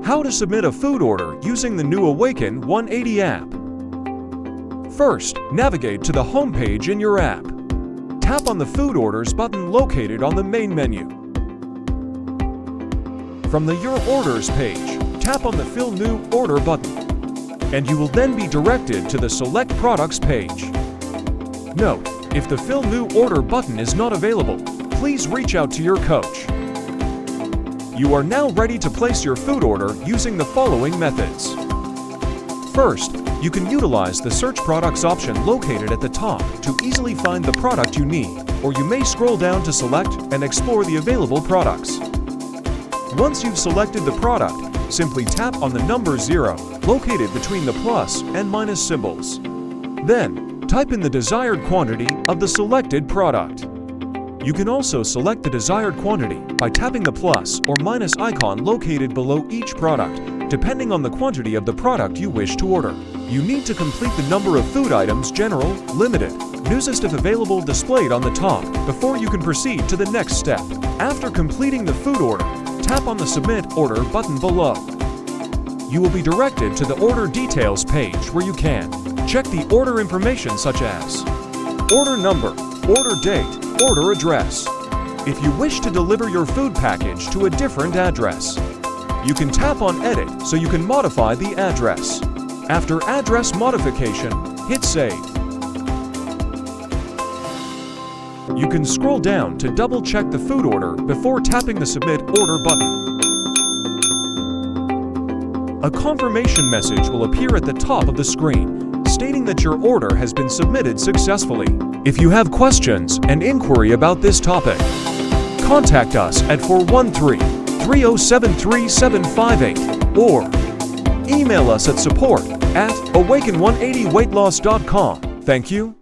How to submit a food order using the new Awaken180 app. First, navigate to the home page in your app. Tap on the Food Orders button located on the main menu. From the Your Orders page, tap on the Fill New Order button, and you will then be directed to the Select Products page. Note, if the Fill New Order button is not available, please reach out to your coach. You are now ready to place your food order using the following methods. First, you can utilize the Search Products option located at the top to easily find the product you need, or you may scroll down to select and explore the available products. Once you've selected the product, simply tap on the number 0 located between the plus and minus symbols. Then, type in the desired quantity of the selected product. You can also select the desired quantity by tapping the plus or minus icon located below each product, depending on the quantity of the product you wish to order. You need to complete the number of food items General, Limited, Newsest if available displayed on the top before you can proceed to the next step. After completing the food order, tap on the Submit Order button below. You will be directed to the Order Details page where you can check the order information such as order number, order date, order address. If you wish to deliver your food package to a different address, you can tap on Edit so you can modify the address. After address modification, hit Save. You can scroll down to double-check the food order before tapping the Submit Order button. A confirmation message will appear at the top of the screen, stating that your order has been submitted successfully. If you have questions and inquiry about this topic, contact us at 413-307-3758 or email us at support@awaken180weightloss.com. Thank you.